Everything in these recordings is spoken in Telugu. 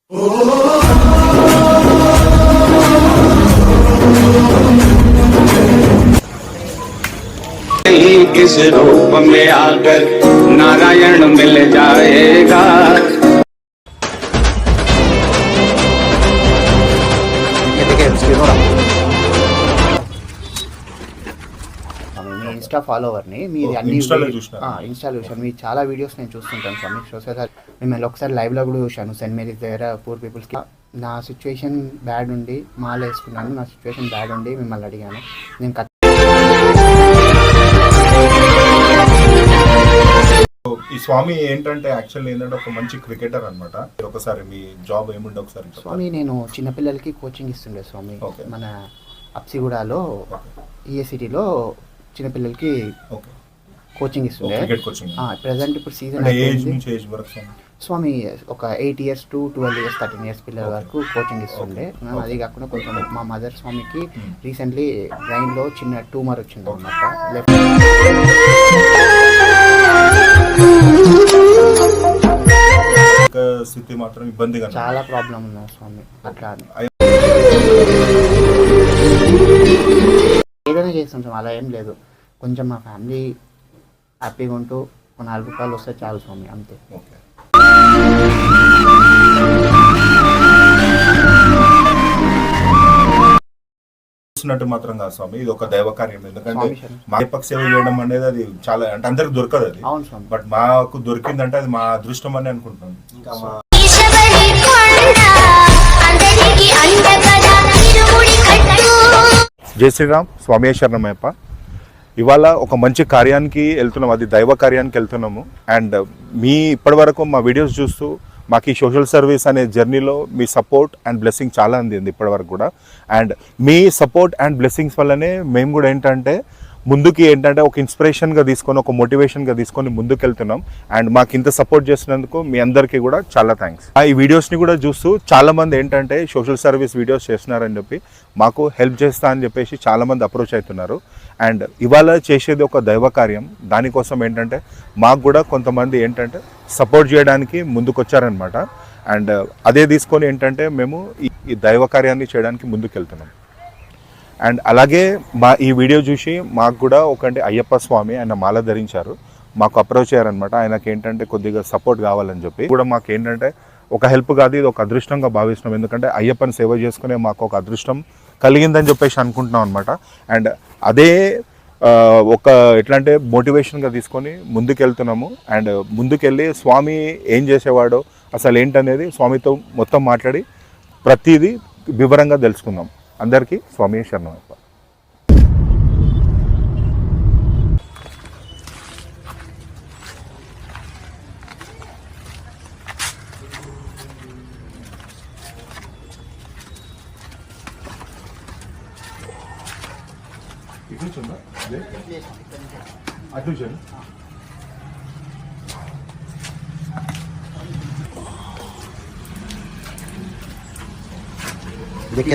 इस रूप में आकर नारायण मिल जाएगा। మీ ఇన్స్టా ఫాలోవర్ని మీది అన్ని ఇన్స్టాలో చూసాను. మీ చాలా వీడియోస్ నేను చూస్తుంటాను స్వామి. సార్ మిమ్మల్ని ఒకసారి లైవ్లో కూడా చూశాను సెయింట్ మేరీస్ దగ్గర పూర్ పీపుల్స్కి. నా సిచ్యువేషన్ బ్యాడ్ ఉండి మాల వేసుకున్నాను. నా సిచ్యువేషన్ బ్యాడ్ ఉండి మిమ్మల్ని అడిగాను. నేను ఈ స్వామి ఏంటంటే యాక్చువల్లీ ఏంటంటే ఒక మంచి క్రికెటర్ అనమాట. ఒకసారి మీ జాబ్ ఏముండే ఒకసారి స్వామి, నేను చిన్నపిల్లలకి కోచింగ్ ఇస్తుండే స్వామి. మన అప్సిగూడలో ఈఏసిటీలో చిన్నపిల్లలకి కోచింగ్ ఇస్తుండే. ప్రెసెంట్ ఇప్పుడు సీజన్ స్వామి ఒక 8 years to 12 years 13 years పిల్లల వరకు కోచింగ్ ఇస్తుండే. అది కాకుండా కొంచెం మా మదర్ స్వామికి రీసెంట్లీ బ్రెయిన్లో చిన్న ట్యూమర్ వచ్చింది అనమాట. స్థితి మాత్రం ఇబ్బందిగా చాలా ప్రాబ్లం ఉన్నాయి స్వామి. అట్లా ఏదైనా చేస్తుంటాం, అలా ఏం లేదు. కొంచెం మా ఫ్యామిలీ హ్యాపీగా ఉంటూ ఒక 4 రూపాయలు వస్తే చాలు స్వామి, అంతే. చూసినట్టు మాత్రం కాదు స్వామి, ఇది ఒక దైవ కార్యం. ఎందుకంటే మాయపక్ష సేవ చేయడం అనేది అది చాలా అంటే అందరికి దొరకదు అది. బట్ మాకు దొరికిందంటే అది మా అదృష్టం అని అనుకుంటున్నాను. ఇంకా జై శ్రీరామ్, స్వామి శరణమయ్యప్ప. ఇవాళ ఒక మంచి కార్యానికి వెళ్తున్నాము, అది దైవ కార్యానికి వెళ్తున్నాము. అండ్ మీ ఇప్పటి వరకు మా వీడియోస్ చూస్తూ మాకు ఈ సోషల్ సర్వీస్ అనే జర్నీలో మీ సపోర్ట్ అండ్ బ్లెస్సింగ్ చాలా అందింది ఇప్పటివరకు కూడా. And me support and blessings వల్లనే మేము కూడా ఏంటంటే ముందుకి ఏంటంటే ఒక ఇన్స్పిరేషన్గా తీసుకొని ఒక మోటివేషన్గా తీసుకొని ముందుకు వెళ్తున్నాం. అండ్ మాకు ఇంత సపోర్ట్ చేసినందుకు మీ అందరికీ కూడా చాలా థ్యాంక్స్. ఈ వీడియోస్ని కూడా చూస్తూ చాలామంది ఏంటంటే సోషల్ సర్వీస్ వీడియోస్ చేస్తున్నారని చెప్పి మాకు హెల్ప్ చేస్తా అని చెప్పేసి చాలామంది అప్రోచ్ అవుతున్నారు. అండ్ ఇవాళ చేసేది ఒక దైవ కార్యం. దానికోసం ఏంటంటే మాకు కూడా కొంతమంది ఏంటంటే సపోర్ట్ చేయడానికి ముందుకు వచ్చారనమాట. అండ్ అదే తీసుకొని ఏంటంటే మేము ఈ దైవ కార్యాన్ని చేయడానికి ముందుకు వెళ్తున్నాం. అండ్ అలాగే మా ఈ వీడియో చూసి మాకు కూడా ఒకంటే అయ్యప్ప స్వామి ఆయన మాల ధరించారు, మాకు అప్రోచ్ అయ్యారనమాట. ఆయనకి ఏంటంటే కొద్దిగా సపోర్ట్ కావాలని చెప్పి కూడా మాకు ఏంటంటే ఒక హెల్ప్ కాదు, ఇది ఒక అదృష్టంగా భావిస్తున్నాం. ఎందుకంటే అయ్యప్పని సేవ చేసుకునే మాకు ఒక అదృష్టం కలిగిందని చెప్పేసి అనుకుంటున్నాం అనమాట. అండ్ అదే ఒక ఎట్లా అంటే మోటివేషన్గా తీసుకొని ముందుకెళ్తున్నాము. అండ్ ముందుకెళ్ళి స్వామి ఏం చేసేవాడో అసలు ఏంటనేది స్వామితో మొత్తం మాట్లాడి ప్రతిదీ వివరంగా తెలుసుకుందాం. అందరికీ స్వామి శరణమయ్యప్ప.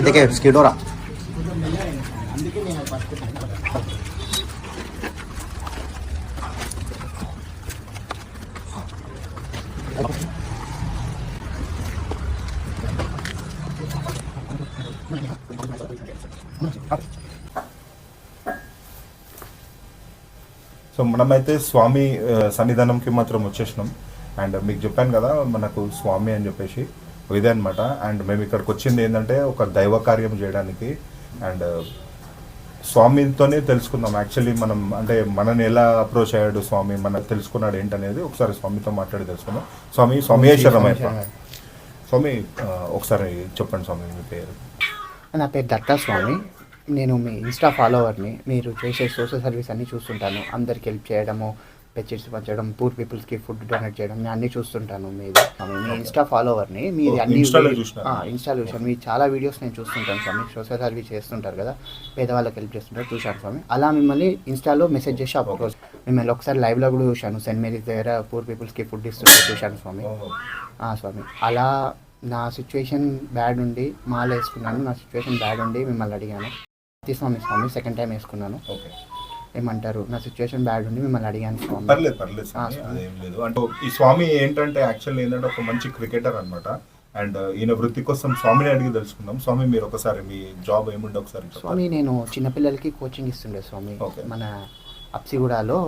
देखे स्कीडोरा సో మనమైతే స్వామి సన్నిధానంకి మాత్రం వచ్చేసినాం. అండ్ మీకు చెప్పాను కదా మనకు స్వామి అని చెప్పేసి ఇదే అనమాట. అండ్ మేము ఇక్కడికి వచ్చింది ఏంటంటే ఒక దైవ కార్యం చేయడానికి. అండ్ స్వామితోనే తెలుసుకుందాం యాక్చువల్లీ మనం అంటే మనని ఎలా అప్రోచ్ అయ్యాడు స్వామి, మనకు తెలుసుకున్నాడు ఏంటనేది ఒకసారి స్వామితో మాట్లాడి తెలుసుకుందాం. స్వామి శరణమయ్యప్ప. స్వామి ఒకసారి చెప్పండి స్వామి మీ పేరు. నా పేరు దత్తా స్వామి. నేను మీ ఇన్స్టా ఫాలోవర్ని. మీరు చేసే సోషల్ సర్వీస్ అన్నీ చూస్తుంటాను. అందరికి హెల్ప్ చేయడము, పెచెట్స్ పంచడం, పూర్ పీపుల్స్కి ఫుడ్ డొనేట్ చేయడం, నేను అన్నీ చూస్తుంటాను. మీ ఇన్స్టా ఫాలోవర్ని. మీది అన్ని ఇన్స్టాలో చూసాను. మీ చాలా వీడియోస్ నేను చూస్తుంటాను స్వామి. సోషల్ సర్వీస్ చేస్తుంటారు కదా, పేదవాళ్ళకి హెల్ప్ చేస్తుంటారు, చూశాను స్వామి. అలా మిమ్మల్ని ఇన్స్టాలో మెసేజ్ చేసి అప్రోచ్ మిమ్మల్ని ఒకసారి లైవ్లో కూడా చూశాను. సెయింట్ మేరీస్ దగ్గర పూర్ పీపుల్స్కి ఫుడ్ ఇస్తుంటే చూశాను స్వామి. స్వామి అలా నా సిచ్యువేషన్ బ్యాడ్ ఉండి మాల వేసుకున్నాను. నా సిచ్యువేషన్ బ్యాడ్ ఉండి మిమ్మల్ని అడిగాను. స్వామి సెకండ్ టైం వేసుకున్నాను. ఏమంటారు, నా సిచ్యువేషన్ బ్యాడ్ ఉండి మిమ్మల్ని అడిగాను స్వామి. పర్లేదు అదేం లేదు. అంటే ఈ స్వామి ఏంటంటే యాక్చువల్లీ ఏంటంటే ఒక మంచి క్రికెటర్ అనమాట. అండ్ ఈయన వృత్తి కోసం స్వామిని అడిగి తెలుసుకుందాం. స్వామి, మీరు ఒకసారి మీ జాబ్ ఏముండే ఒకసారి చెప్పండి. స్వామి నేను చిన్నపిల్లలకి కోచింగ్ ఇస్తుండే స్వామి. Okay. మన అప్సిగూడలో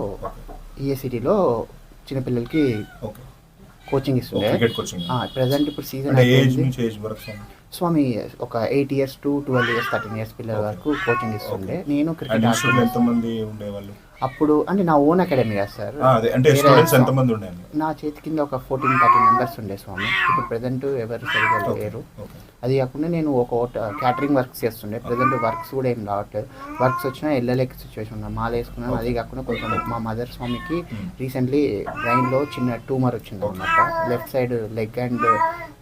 ఈఏసిటీలో చిన్నపిల్లలకి ఓకే, కోచింగ్ ఇస్తుండే. Cricket coaching. ప్రజెంట్ ఇప్పుడు సీజన్ అంటే ఏజ్ నుంచి ఏజ్ వరకు స్వామి? స్వామి ఒక 8 years to 12 years 13 years పిల్లల వరకు కోచింగ్ ఇస్తుండే. నేను అండ్ క్రికెట్ ఇన్స్టిట్యూట్ ఎంతమంది ఉండేవాళ్ళు? అప్పుడు అంటే నా ఓన్ అకాడమీ కదా సార్. అదే అంటే వేరే స్టూడెంట్స్ ఎంతమంది ఉండేవాళ్ళు? నా చేతి కింద ఒక 14-13 మెంబర్స్ ఉండే స్వామి. ఇప్పుడు ప్రెసెంట్ ఎవరు సరిగా లేరు. ఓకే. అది కాకుండా నేను ఒక క్యాటరింగ్ వర్క్స్ చేస్తుండే. ప్రెసెంట్ వర్క్స్ కూడా ఏం రావట్లేదు. వర్క్స్ వచ్చినా వెళ్ళలేక సిచ్యువేషన్ ఉన్నా. మాల వేసుకున్నాను. అది కాకుండా కొంచెం మా మదర్ స్వామికి రీసెంట్లీ బ్రెయిన్లో చిన్న ట్యూమర్ వచ్చింది అనమాట. లెఫ్ట్ సైడ్ లెగ్ అండ్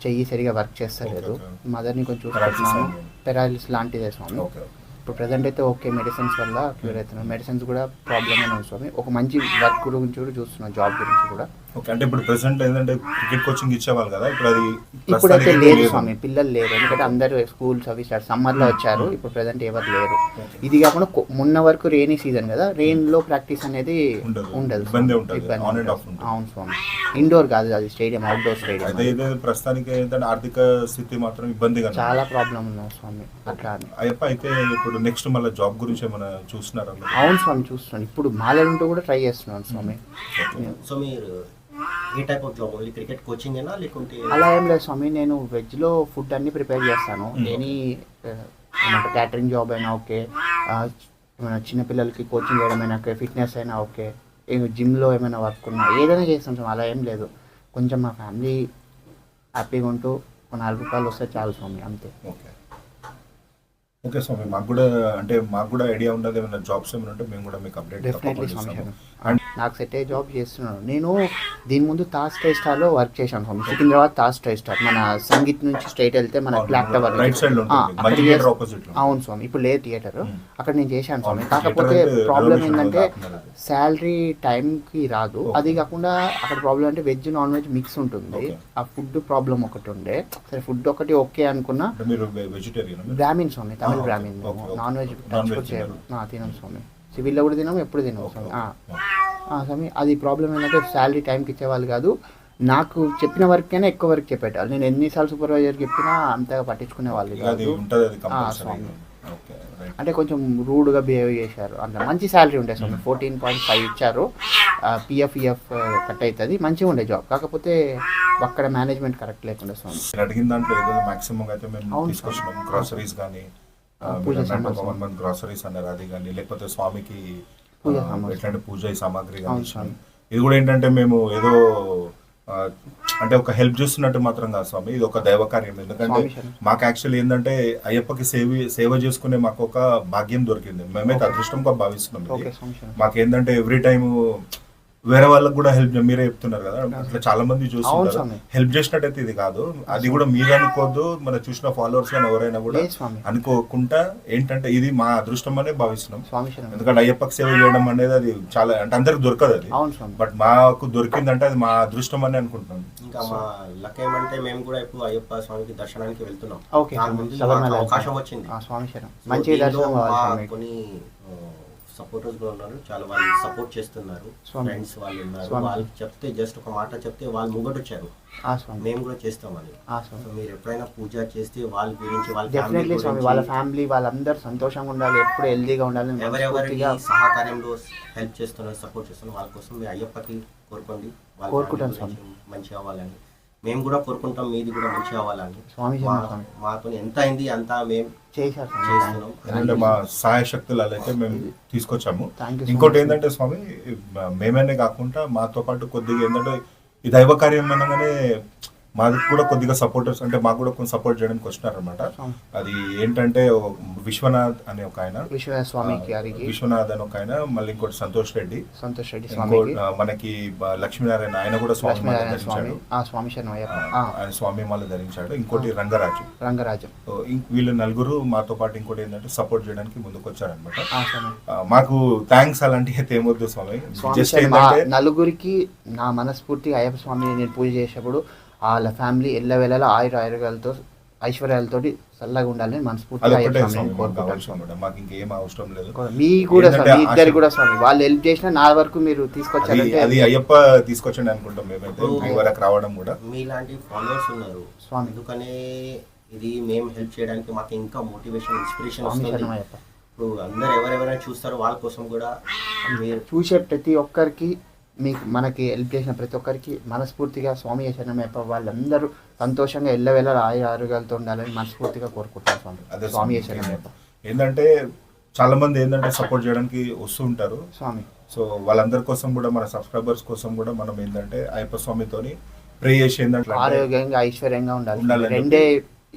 చెయ్యి సరిగా వర్క్ చేస్తలేదు. మదర్ని కొంచెం చూసుకుంటున్నాను. పెరాలిస్ లాంటిదే స్వామి. ఓకే. ఇప్పుడు ప్రజెంట్ అయితే ఓకే, మెడిసిన్స్ వల్ల క్యూర్ అవుతున్నాను. మెడిసిన్స్ కూడా ప్రాబ్లమ్ అని ఉంది స్వామి. ఒక మంచి వర్క్ గురించి కూడా చూస్తున్నాను, జాబ్ గురించి కూడా. ఓకే, అంటే ఇప్పుడు ప్రెసెంట్ ఏంటంటే క్రికెట్ కోచింగ్ ఇచ్చేవాళ్ళు కదా, ఇప్పుడు అది ఇప్పుడైతే లేదు స్వామి, పిల్లలు లేరు. ఎందుకంటే అందరూ స్కూల్స్ అవి స్టార్ట్ సమ్మర్లో వచ్చారు. ఇప్పుడు ప్రజెంట్ ఎవరు లేరు. ఇది కాకుండా మొన్న వరకు రెయినీ సీజన్ కదా, రెయిన్ లో ప్రాక్టీస్ అనేది ఉండదు. ఇబ్బంది ఉంటుంది. ఆన్ అండ్ ఆఫ్ ఉంటుంది. అవును స్వామి, ఇండోర్ కాదు అది, స్టేడియం, అవుట్డోర్ స్టేడియం. అయితే ఇదే ప్రస్తుతానికి ఏంటంటే ఆర్థిక స్థితి మాత్రం ఇబ్బందిగా చాలా ప్రాబ్లం ఉన్నాయి స్వామి. అట్లా అని అయ్యప్ప అయితే ఇప్పుడు నెక్స్ట్ మళ్ళీ జాబ్ గురించి ఏమైనా చూస్తున్నారా? అవును స్వామి చూస్తున్నాను. ఇప్పుడు మాలేరుంటూ కూడా ట్రై చేస్తున్నాను స్వామి. సో మీరు ఏ type of job, only cricket coaching అయినా లేకుంటే? అలా ఏం లేదు స్వామి, నేను వెజ్లో ఫుడ్ అన్ని ప్రిపేర్ చేస్తాను. ఎనీ క్యాటరింగ్ జాబ్ అయినా ఓకే, చిన్నపిల్లలకి కోచింగ్ చేయడమైనా ఓకే, ఫిట్నెస్ అయినా ఓకే, జిమ్లో ఏమైనా వర్క్ ఉన్నా ఏదైనా చేస్తాను స్వామి. అలా ఏం లేదు. కొంచెం మా ఫ్యామిలీ హ్యాపీగా ఉంటూ ఒక 4 రూపాయలు వస్తే చాలు స్వామి, అంతే. ఓకే ఓకే స్వామి, మాకు కూడా ఐడియా ఉండదు ఏమైనా జాబ్స్ ఏమైనా ఉంటే మేము కూడా మీకు అప్డేట్ డెఫినెట్లీ స్వామి. నాకు సెట్ అయ్యే జాబ్ చేస్తున్నాను. నేను దీని ముందు తాజ్ ట్రై స్టార్లో వర్క్ చేశాను స్వామి. సికింద్రాబాద్ తాజ్ ట్రై స్టార్, మన సంగీత్ నుంచి స్ట్రైట్ వెళ్తే మన క్లాక్ టవర్ రైట్ సైడ్ లో అవును స్వామి. ఇప్పుడు లేదు థియేటర్, అక్కడ నేను చేశాను స్వామి. కాకపోతే ప్రాబ్లం ఏంటంటే శాలరీ టైంకి రాదు. అది కాకుండా అక్కడ ప్రాబ్లం అంటే వెజ్ నాన్ వెజ్ మిక్స్ ఉంటుంది. ఆ ఫుడ్ ప్రాబ్లం ఒకటి ఉండే. సరే ఫుడ్ ఒకటి ఓకే అనుకున్నా. బ్రాహ్మిన్ స్వామి, తమిళ బ్రాహ్మిన్. నాన్ వెజ్ తినం స్వామి. సివిల్లో కూడా తినాము, ఎప్పుడు తినాము స్వామి. స్వామి అది ప్రాబ్లం ఏంటంటే శాలరీ టైంకి ఇచ్చేవాళ్ళు కాదు. నాకు చెప్పిన వర్క్ అయినా ఎక్కువ వర్క్ చెప్పేటారు. నేను ఎన్నిసార్లు సూపర్వైజర్కి చెప్పినా అంతగా పట్టించుకునే వాళ్ళు కాదు స్వామి. అంటే కొంచెం రూడ్గా బిహేవ్ చేశారు. అంత మంచి శాలరీ ఉండే స్వామి, 14.5 ఇచ్చారు. పిఎఫ్ కట్ అవుతుంది, మంచిగా ఉండే జాబ్. కాకపోతే అక్కడ మేనేజ్మెంట్ కరెక్ట్ లేకుండా స్వామి. అడిగిన దాంట్లో ఏదో మాక్సిమం అయితే మేము తీసుకొచ్చినాం. గ్రాసరీస్ కానీ గ్రాసరీస్ అన్నారు, అది కానీ లేకపోతే స్వామికి ఎట్లాంటి పూజ సామాగ్రి కానీ. ఇది కూడా ఏంటంటే మేము ఏదో అంటే ఒక హెల్ప్ చేస్తున్నట్టు మాత్రం కాదు స్వామి, ఇది ఒక దైవ కార్యం. ఎందుకంటే మాకు యాక్చువల్లీ ఏంటంటే అయ్యప్పకి సేవ చేసుకునే మాకు ఒక భాగ్యం దొరికింది. మేమైతే అదృష్టంగా భావిస్తున్నాం. మాకేంటంటే ఎవ్రీ టైమ్ వేరే వాళ్ళకి కూడా హెల్ప్, మీరే చెప్తున్నారు కదా, అట్లా చాలా మంది చూస్తున్నారు. హెల్ప్ చేసినట్టయితే ఇది కాదు. అది కూడా మీరు అనుకోవద్దు, మన చూసిన ఫాలోవర్స్ కానీ ఎవరైనా కూడా అనుకోకుండా ఏంటంటే ఇది మా అదృష్టం అనే భావిస్తున్నాం. ఎందుకంటే అయ్యప్పకి సేవ చేయడం అనేది అది చాలా అంటే అందరికి దొరకదు అది, బట్ మాకు దొరికిందంటే అది మా అదృష్టం అని అనుకుంటున్నాం. ఇంకా మా లక్ ఏమంటే మేము కూడా ఇప్పుడు అయ్యప్ప స్వామికి దర్శనానికి వెళ్తున్నాం. అవకాశం వచ్చింది. కొన్ని సపోర్టర్స్ కూడా ఉన్నారు, చాలా వాళ్ళు సపోర్ట్ చేస్తున్నారు. ఫ్రెండ్స్ వాళ్ళు ఉన్నారు, వాళ్ళకి చెప్తే జస్ట్ ఒక మాట చెప్తే వాళ్ళు ముంగట వచ్చారు, మేము కూడా చేస్తామని. మీరు ఎప్పుడైనా పూజ చేస్తే వాళ్ళ గురించి వాళ్ళ ఫ్యామిలీ వాళ్ళందరూ సంతోషంగా ఉండాలి, ఎప్పుడు హెల్దీగా ఉండాలి. ఎవరెవరి సహకార్యంలో హెల్ప్ చేస్తున్నారు, సపోర్ట్ చేస్తున్నారు, వాళ్ళ కోసం మీ అయ్యప్పకి కోరుకోండి, వాళ్ళ మంచి అవ్వాలని. మేము కూడా కోరుకుంటాం, మీది కూడా మంచి అవ్వాలని. మాతో ఎంత అయింది అంతా మేము అంటే మా సహాయ శక్తులు అయితే మేము తీసుకొచ్చాము. ఇంకోటి ఏంటంటే స్వామి, మేమేనే కాకుండా మాతో పాటు కొద్దిగా ఏంటంటే ఈ దైవ కార్యం అనగానే మాకు కూడా కొద్దిగా సపోర్టర్స్ అంటే మాకు కూడా కొంచెం సపోర్ట్ చేయడానికి వచ్చినారనమాట. అది ఏంటంటే విశ్వనాథ్ అనే ఒక ఆయన, విశ్వనాథ్ అని ఒక ఆయన, మళ్ళీ ఇంకోటి సంతోష్ రెడ్డి, మనకి లక్ష్మీనారాయణ ఆయన కూడా స్వామి ఆయన స్వామి మాల ధరించాడు. ఇంకోటి రంగరాజు. వీళ్ళు నలుగురు మాతో పాటు ఇంకోటి ఏంటంటే సపోర్ట్ చేయడానికి ముందుకు వచ్చారనమాట. మాకు థ్యాంక్స్ అలాంటి అయితే ఏమొద్దు స్వామి. జస్ట్ ఏంటంటే నలుగురికి నా మనస్ఫూర్తిగా అయ్యప్ప స్వామిని నేను పూజ చేసేప్పుడు వాళ్ళ ఫ్యామిలీ ఎల్లవేళలా ఆయురారోగ్యాలతో ఐశ్వర్యాలతోటి చల్లగా ఉండాలని మనస్ఫూర్తిగా అదొకటే అయ్యప్ప స్వామి స్వామిని మాకు కోరుకుంటాను. కావాల్సిన కూడా. మాకు ఇంకేం అవసరం లేదు. మీ కూడా ఏంటంటే స్వామి, మీ ఇద్దరు ఆశ- కూడా స్వామి, వాళ్ళు హెల్ప్ చేసిన నా వరకు మీరు అది తీసుకొచ్చారంటే అది అయ్యప్ప తీసుకొచ్చండి అనుకుంటాం మేమైతే మీ వరకు రావడం కూడా. మీలాంటి ఫాలోవర్స్ ఉన్నారు స్వామి. అందుకనే ఇది మేము హెల్ప్ చేయడానికి మాకు ఇంకా మోటివేషన్ ఇన్స్పిరేషన్ స్వామి వస్తుంది. శరణం అయ్యప్ప. ఇప్పుడు అందరు ఎవరెవరైనా చూస్తారో వాళ్ళ కోసం కూడా మీరు చూసే ప్రతి ఒక్కరికి మీకు మనకి హెల్ప్ చేసిన ప్రతి ఒక్కరికి మనస్ఫూర్తిగా స్వామి శరణమయ్యప్ప వాళ్ళందరూ సంతోషంగా ఎల్లవేళ ఆరోగ్యాలతో ఉండాలని మనస్ఫూర్తిగా కోరుకుంటాను స్వామి. అదే స్వామి స్వామి. శరణమయ్యప్ప. ఏంటంటే చాలా మంది ఏంటంటే సపోర్ట్ చేయడానికి వస్తూ ఉంటారు. స్వామి సో వాళ్ళందరి కోసం కూడా మన సబ్స్క్రైబర్స్ కోసం కూడా మనం ఏంటంటే అయ్యప్ప స్వామితోని ప్రే చేసి ఏంటంటే ఆరోగ్యంగా ఐశ్వర్యంగా ఉండాలి. ఉండాలని రెండే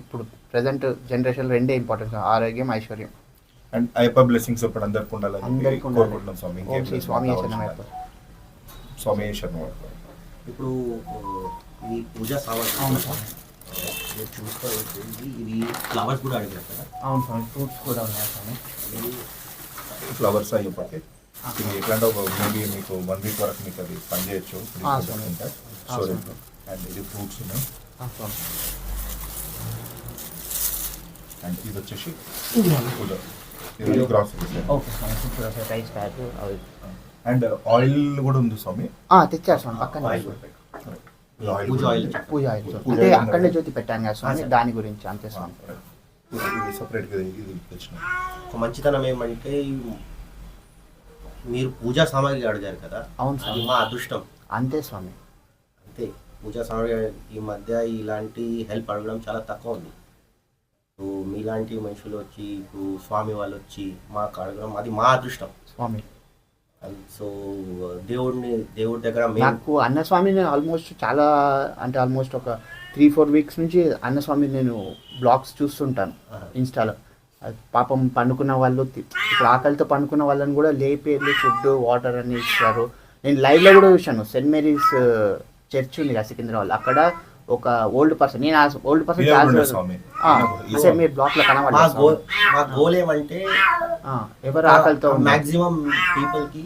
ఇప్పుడు ప్రజెంట్ జనరేషన్ రెండే ఇంపార్టెంట్, ఆరోగ్యం ఐశ్వర్యం. అండ్ అయ్యప్ప బ్లెస్సింగ్స్ ఇప్పుడు అందరికి ఉండాలని అందరికీ ఉండాలి. కోరుకుంటున్నాం స్వామి. ఓం ఇంకేం శ్రీ లేదు. స్వామి కావాల్సిన శరణమయ్యప్ప. స్వామి శరణమయ్యప్ప. ఇప్పుడు ఈ పూజా సామాగ్రి అవును స్వామి. మీరు చూసుకోవచ్చు ఇది ఫ్లవర్స్ కూడా అడిగారు కదా. అవును స్వామి, ఫ్రూట్స్ కూడా ఉన్నాయి స్వామి. ఇది ఫ్లవర్స్ అయ్యప్పకి ఇది ఎట్లాంటి ఒక మేబీ మీకు 1 వీక్ వరకు మీకు అది పని చేయొచ్చు స్వామి. స్టోరేజ్లో. అండ్ ఇది ఫ్రూట్స్ ఉన్నాయి. స్వామి. అండ్ ఇది వచ్చేసి ఫుడ్. ఇది గ్రాసరీస్. ఓకే స్వామి, ఫుడ్ రైస్ బ్యాగ్ అవి అండ్ ఆయిల్ కూడా ఉంది స్వామి. తెచ్చారు స్వామి, పక్కన ఆయిల్ ఇది ఆయిల్ పూజ కూడా ఆయిల్ ఉంది. పూజ ఆయిల్ పూజ అంటే ఆయిల్ అక్కడనే జ్యోతి పెట్టాను కదా స్వామి, దాని గురించి అంతే స్వామి. ఇది సపరేట్గా ఇది తెచ్చిన. ఒక మంచితనం ఏమంటే మీరు పూజా సామాగ్రి అడిగారు కదా. అవును అది స్వామి. మా అదృష్టం అంతే స్వామి. అంతే. పూజా సామాగ్రి ఈ మధ్య ఇలాంటి హెల్ప్ అడగడం చాలా తక్కువ ఉంది. సో మీలాంటి మనుషులు వచ్చి ఇప్పుడు స్వామి వాళ్ళు వచ్చి మాకు అడగడం అది మా అదృష్టం స్వామి. సో దేవుడి దగ్గర మేము నాకు అన్నస్వామి నేను ఆల్మోస్ట్ చాలా అంటే ఆల్మోస్ట్ ఒక 3-4 వీక్స్ నుంచి అన్నస్వామి నేను బ్లాగ్స్ చూస్తుంటాను ఇన్స్టాలో. అది పాపం పండుకున్న వాళ్ళు ఇప్పుడు ఆకలితో పండుకున్న వాళ్ళని కూడా లేపి ఫుడ్ వాటర్ అని ఇస్తారు. నేను లైవ్లో కూడా చూశాను. సెయింట్ మేరీస్ చర్చ్ ఉంది కదా సికింద్రాబాద్, అక్కడ ఒక ఓల్డ్ పర్సన్, నేను ఆ ఓల్డ్ పర్సన్ అంటే మీరు బ్లాక్ లో కనబడలేదు. మా గోల్ ఏమంటే ఎవరు ఆకలితో మాక్సిమం పీపుల్ కి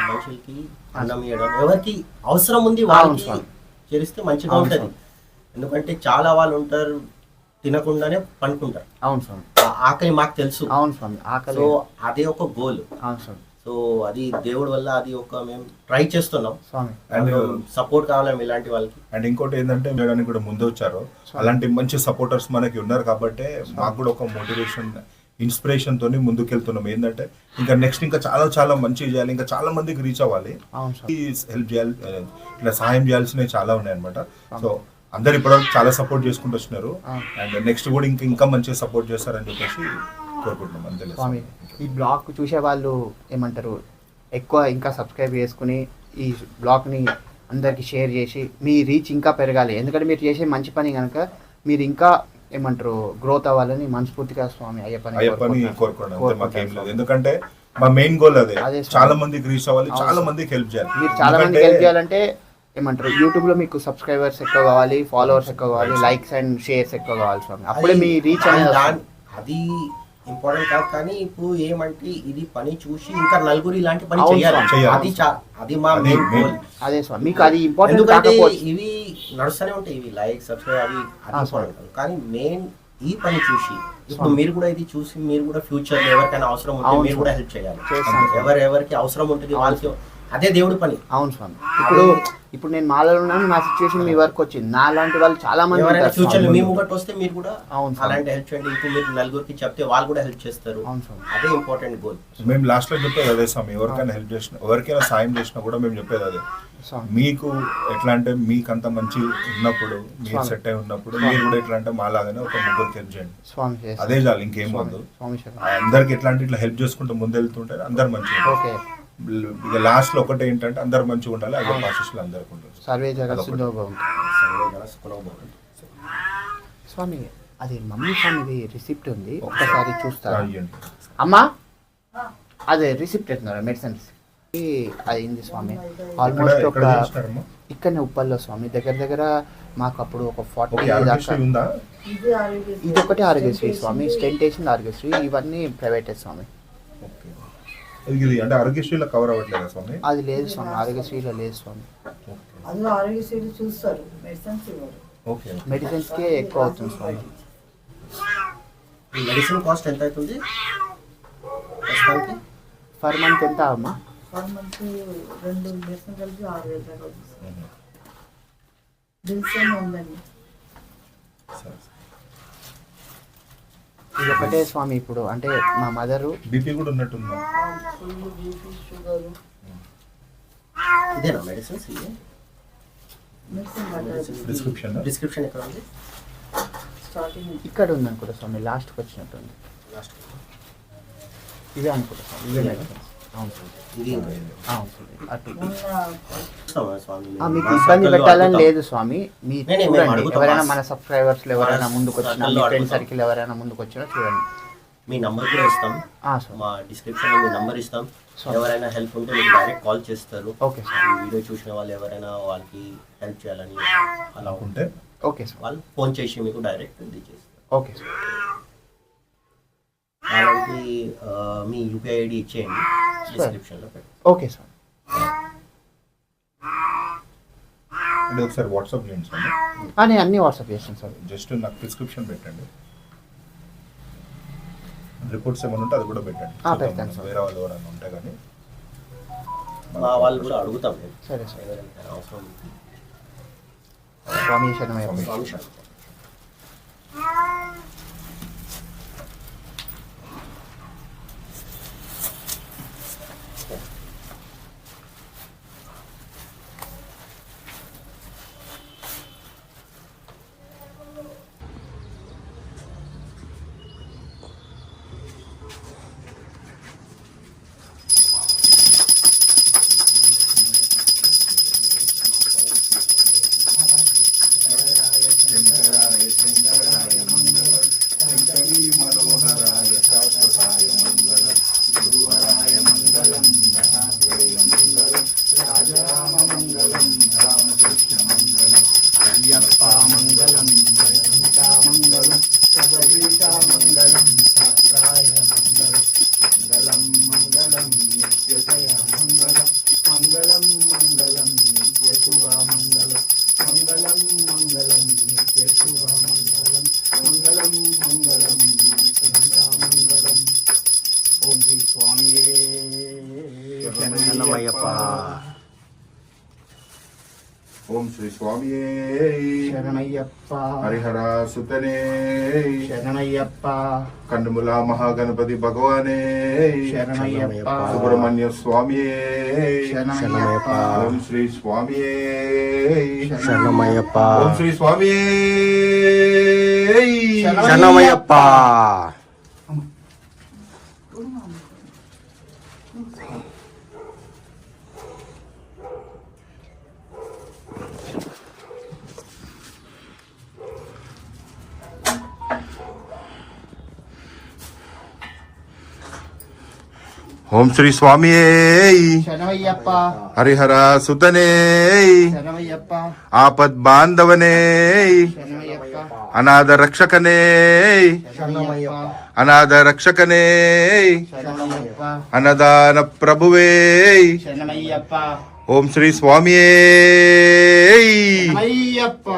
మనుషులకి అన్నం ఇవ్వడం, ఎవరికి అవసరం ఉంది వాళ్ళకి చేస్తే మంచిగా ఉంటుంది. ఎందుకంటే చాలా వాళ్ళు ఉంటారు తినకుండానే పండుకుంటారు. అవును స్వామి. ఆకలి మాకు తెలుసు. అవును స్వామి, ఆకలి. సో అదే ఒక గోల్. అవును స్వామి. సో అది దేవుడి వల్ల అది ఒక మేము ట్రై చేస్తున్నాం స్వామి. అండ్ సపోర్ట్ కావాలి ఇలాంటి వాళ్ళకి. అండ్ ఇంకోటి ఏంటంటే చేయడానికి కూడా ముందు వచ్చారు అలాంటి మంచి సపోర్టర్స్ మనకి ఉన్నారు కాబట్టి మాకు కూడా ఒక మోటివేషన్ ఇన్స్పిరేషన్ తోని ముందుకెళ్తున్నాం. ఏంటంటే ఇంకా నెక్స్ట్ ఇంకా చాలా చాలా మంచి చేయాలి, ఇంకా చాలా మందికి రీచ్ అవ్వాలి, హెల్ప్ చేయాలి, ఇట్లా సహాయం చేయాల్సినవి చాలా ఉన్నాయన్నమాట. సో అందరు ఇప్పటివరకు చాలా సపోర్ట్ చేసుకుంటూ వచ్చినారు అండ్ నెక్స్ట్ కూడా ఇంకా మంచిగా సపోర్ట్ చేస్తారని చెప్పేసి కోరుకుంటున్నాం. అంతే స్వామి. ఈ బ్లాగ్ చూసే వాళ్ళు ఏమంటారు ఎక్కువ ఇంకా సబ్స్క్రైబ్ చేసుకుని ఈ బ్లాగ్ని అందరికి షేర్ చేసి మీ రీచ్ ఇంకా పెరగాలి. ఎందుకంటే మీరు చేసే మంచి పని కనుక మీరు ఇంకా ఏమంటారు గ్రోత్ అవ్వాలని మనస్ఫూర్తిగా స్వామి అయ్యప్పని కోరుకోవడం. ఎందుకంటే మా మెయిన్ గోల్ అదే, చాలా మందికి రీచ్ అవ్వాలి, చాలా మందికి హెల్ప్ చేయాలి. మీరు చాలా మందికి హెల్ప్ చేయాలంటే ఏమంటారు యూట్యూబ్లో మీకు సబ్స్క్రైబర్స్ ఎక్కువ కావాలి, ఫాలోవర్స్ ఎక్కువ కావాలి, లైక్స్ అండ్ షేర్స్ ఎక్కువ కావాలి స్వామి. అప్పుడే మీ రీచ్ అనేది అది ఇంపార్టెంట్ కాదు. కానీ ఇప్పుడు ఏమంటే ఇది పని చూసి ఇంకా నలుగురు ఇలాంటి పని చేయాలి. అది మా మెయిన్ గోల్. అదే స్వామి, మీకు అది ఇంపార్టెంట్. ఎందుకంటే ఇవి నడుస్తూనే ఉంటాయి, ఇవి లైక్ సబ్స్క్రైబ్ అవి ఇంపార్టెంట్. కానీ మెయిన్ ఈ పని చూసి ఇప్పుడు మీరు కూడా ఇది చూసి మీరు కూడా ఫ్యూచర్ లో ఎవరికైనా అవసరం ఉంటే మీరు కూడా హెల్ప్ చేయాలి. ఎవరెవరికి అవసరం ఉంటుంది వాళ్ళకి అదే దేవుడి పని. అవును స్వామి. ఇప్పుడు నేను మాలలో ఉన్నాను, నా సిచ్యువేషన్ మీ వరకు వచ్చింది, నా లాంటి వాళ్ళు చాలా మంది ఎవరైనా ఫ్యూచర్ లో మీ ముంగట్ వస్తే మీరు కూడా అలాంటి హెల్ప్ చేయండి. ఇప్పుడు మీరు నలుగురికి చెప్తే వాళ్ళు కూడా హెల్ప్ చేస్తారు. అదే ఇంపార్టెంట్ గోల్. మేము లాస్ట్ లో చెప్పేది అదే స్వామి, ఎవరికైనా హెల్ప్ చేసిన ఎవరికైనా సాయం చేసినా కూడా మేము చెప్పేది అదే. మీకు ఎట్లా అంటే మీకు అంత మంచి ఉన్నప్పుడు మీరు సెట్ అయి ఉన్నప్పుడు మీరు కూడా ఎట్లా అంటే మాలాగానే ఒక ముగ్గురికి హెల్ప్ చేయండి, అదే చాలు, ఇంకేం వద్దు. అందరికి ఎట్లా అంటే ఇట్లా హెల్ప్ చేసుకుంటూ ముందు వెళ్తుంటే అందరు మంచిగా. ఇక లాస్ట్ లో ఒకటి ఏంటంటే అందరు మంచిగా ఉండాలి, అదే ఆశీస్సులు అందరికి ఉండాలి. సర్వే జగత్ స్వామి. అది మమ్మీ స్వామిది రిసిప్ట్ ఉంది, ఒక్కసారి చూస్తారా అమ్మా? అదే రిసిప్ట్ ఎత్తున్నారు మెడిసిన్స్ అయింది స్వామి. ఆల్మోస్ట్ ఒక ఇక్కడనే ఉప్పల్లో స్వామి దగ్గర మాకు అప్పుడు ఒక 40 దాకా. ఇది ఒకటి ఆరోగ్యశ్రీ స్వామి, స్టెంట్ వేసింది ఆరోగ్యశ్రీ, ఇవన్నీ ప్రైవేటే స్వామి. అంటే ఆరోగ్యశ్రీలో కవర్ అవ్వట్లేదా స్వామి? అది లేదు స్వామి, ఆరోగ్యశ్రీలో లేదు స్వామి. అందులో ఆరోగ్యశ్రీలు చూస్తారు, మెడిసిన్స్ ఇవ్వరు. మెడిసిన్స్ కే ఎక్కువ అవుతుంది స్వామి. ఈ మెడిసిన్ కాస్ట్ ఎంత అవుతుంది ప్రస్తుతానికి? పర్ మంత్ ఎంత అమ్మా? పర్ మంత్ 2 మెడిసిన్ కలిపి 6,000 దాకా అవుతుంది. బిల్స్ ఏమో ఉందండి. ఇది ఒకటే స్వామి ఇప్పుడు అంటే మా మదరు బీపీ కూడా ఉన్నట్టుందా? ఫుల్ బీపీ, షుగర్, ఇదేనా మెడిసిన్స్? ఇదే మెడిసిన్ ప్రిస్క్రిప్షన్ ప్రిస్క్రిప్షన్ ఎక్కడ ఉంది? స్టార్టింగ్ ఇక్కడ ఉంది అనుకుంటా స్వామి, లాస్ట్కి వచ్చినట్టుంది. లాస్ట్ ఇవే అనుకుంటా స్వామి, ఇవే మెడిసిన్స్. అవును స్వామి, ఇది ఇంకా అవును స్వామి. అటు స్వామి మీకు ఇబ్బంది పెట్టాలని లేదు స్వామి, మీ మేము చూడండి. అడుగుతాం. ఎవరైనా మన సబ్స్క్రైబర్స్లో ఎవరైనా మన ముందుకు వచ్చినా, circle మీ లో ఫ్రెండ్ అడుగుతాం. సర్కిల్ ఎవరైనా ముందుకు వచ్చినా చూడండి. మీ నంబర్ కూడా ఇస్తాం, స్వామి. మా డిస్క్రిప్షన్ లో మీ నంబర్ ఇస్తాం. Sure. ఎవరైనా హెల్ప్ ఉంటే మీకు డైరెక్ట్ కాల్ చేస్తారు. ఓకే సార్, ఈ వీడియో చూసిన వాళ్ళు ఎవరైనా వాళ్ళకి హెల్ప్ చేయాలని అలా ఉంటే ఉంటే ఓకే సార్, వాళ్ళు ఫోన్ చేసి మీకు డైరెక్ట్ ఇది చేస్తారు. Okay sir. వాళ్ళకి మీ యూపీఐ ఐడి ఇచ్చేయండి, డిస్క్రిప్షన్ లో పెట్టి. Okay sir. అంటే ఒకసారి వాట్సాప్ చేయండి సార్. నేను అన్ని వాట్సాప్ చేస్తాను సార్. జస్ట్ నాకు ప్రిస్క్రిప్షన్ పెట్టండి, రిపోర్ట్స్ ఏమైనా ఉంటే అది కూడా పెట్టండి. పెడతాను సార్. వేరే వాళ్ళు ఎవరైనా ఉంటే కానీ మా వాళ్ళు కూడా అడుగుతాం మేము. సరే సార్. ఎవరైనా అవసరం ఉంటే. స్వామి శరణమయ్య. స్వామి శరణం. శరణమయ్యప్ప. ఓం శ్రీ స్వామి శరణయ్యప్ప. హరిహర సుతనే శరణయ్యప్ప. కండుముల మహాగణపతి భగవానే శరణయ్యప్ప. సుబ్రహ్మణ్య స్వామి శరణయ్యప్ప. ఓం శ్రీ స్వామి శరణమయ్యప్ప. ఓం శ్రీ స్వామి శరణమయ్యప్ప. ఓం శ్రీ స్వామి శరణయ్యప్ప. హరిహర సుతనే శరణయ్యప్ప. ఆపద్ బాంధవనే శరణయ్యప్ప. అనాథ రక్షకనే శరణయ్యప్ప. అనాథ రక్షకనే శరణయ్యప్ప. అన్నదాన ప్రభువే శరణయ్యప్ప. ఓం శ్రీ స్వామి అయ్యప్ప.